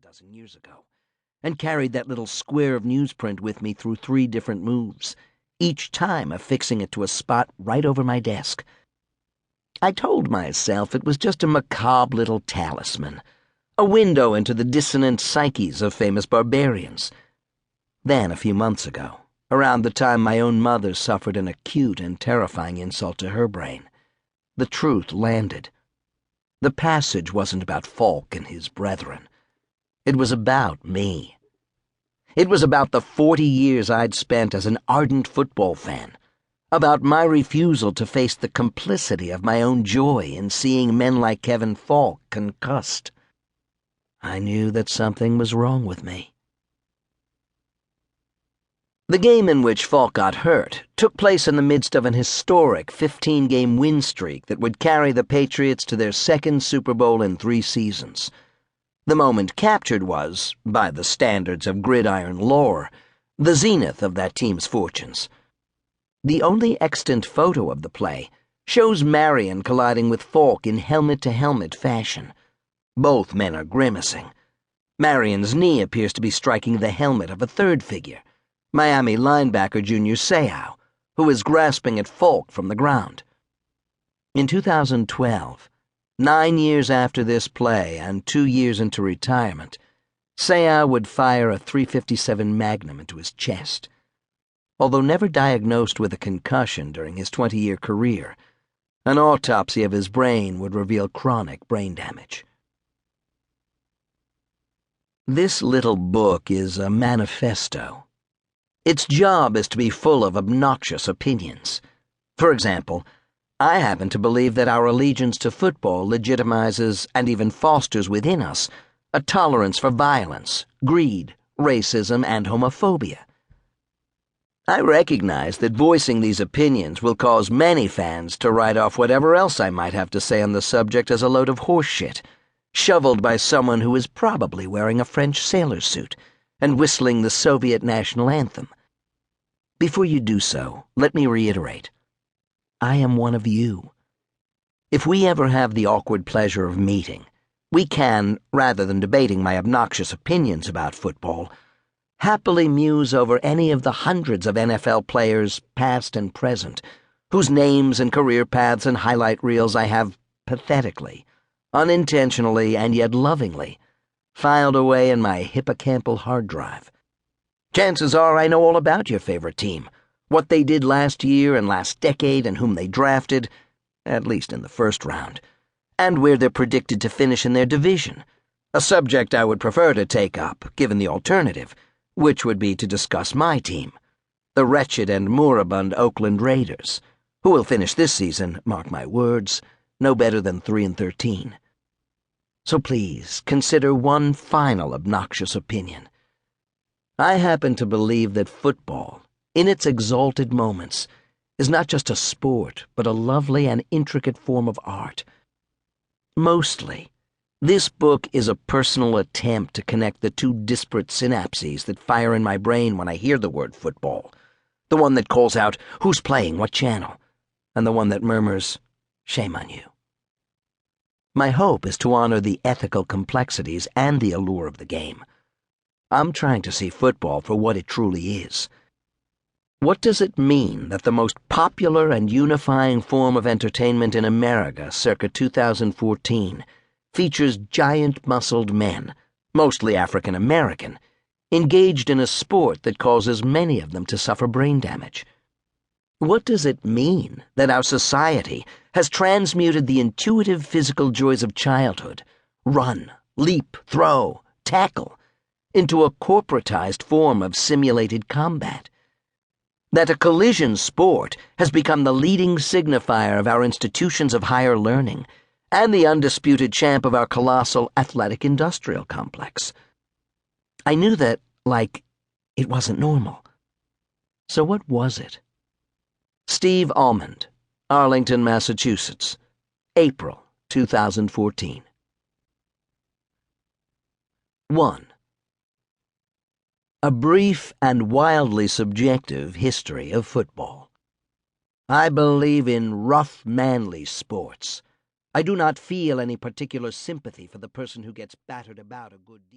dozen years ago, and carried that little square of newsprint with me through 3 different moves, each time affixing it to a spot right over my desk. I told myself it was just a macabre little talisman, a window into the dissonant psyches of famous barbarians. Then, a few months ago, around the time my own mother suffered an acute and terrifying insult to her brain, the truth landed. The passage wasn't about Falk and his brethren. It was about me. It was about the 40 years I'd spent as an ardent football fan, about my refusal to face the complicity of my own joy in seeing men like Kevin Falk concussed. I knew that something was wrong with me. The game in which Falk got hurt took place in the midst of an historic 15-game win streak that would carry the Patriots to their 2nd Super Bowl in 3 seasons. The moment captured was, by the standards of gridiron lore, the zenith of that team's fortunes. The only extant photo of the play shows Marion colliding with Falk in helmet-to-helmet fashion. Both men are grimacing. Marion's knee appears to be striking the helmet of a third figure, Miami linebacker Junior Seau, who is grasping at Falk from the ground. In 2012, 9 years after this play and 2 years into retirement, Seau would fire a .357 Magnum into his chest. Although never diagnosed with a concussion during his 20-year career, an autopsy of his brain would reveal chronic brain damage. This little book is a manifesto. Its job is to be full of obnoxious opinions. For example, I happen to believe that our allegiance to football legitimizes and even fosters within us a tolerance for violence, greed, racism, and homophobia. I recognize that voicing these opinions will cause many fans to write off whatever else I might have to say on the subject as a load of horseshit, shoveled by someone who is probably wearing a French sailor suit and whistling the Soviet national anthem. Before you do so, let me reiterate, I am one of you. If we ever have the awkward pleasure of meeting, we can, rather than debating my obnoxious opinions about football, happily muse over any of the hundreds of NFL players, past and present, whose names and career paths and highlight reels I have pathetically, unintentionally, and yet lovingly filed away in my hippocampal hard drive. Chances are I know all about your favorite team, what they did last year and last decade and whom they drafted, at least in the first round, and where they're predicted to finish in their division, a subject I would prefer to take up, given the alternative, which would be to discuss my team, the wretched and moribund Oakland Raiders, who will finish this season, mark my words, no better than 3-13. So please, consider one final obnoxious opinion. I happen to believe that football, in its exalted moments, is not just a sport, but a lovely and intricate form of art. Mostly, this book is a personal attempt to connect the 2 disparate synapses that fire in my brain when I hear the word football, the one that calls out, "Who's playing, what channel?" and the one that murmurs, "Shame on you." My hope is to honor the ethical complexities and the allure of the game. I'm trying to see football for what it truly is. What does it mean that the most popular and unifying form of entertainment in America circa 2014 features giant-muscled men, mostly African American, engaged in a sport that causes many of them to suffer brain damage? What does it mean that our society has transmuted the intuitive physical joys of childhood, run, leap, throw, tackle, into a corporatized form of simulated combat? That a collision sport has become the leading signifier of our institutions of higher learning and the undisputed champ of our colossal athletic industrial complex? I knew that, it wasn't normal. So what was it? Steve Almond, Arlington, Massachusetts, April 2014. 1. A brief and wildly subjective history of football. I believe in rough, manly sports. I do not feel any particular sympathy for the person who gets battered about a good deal.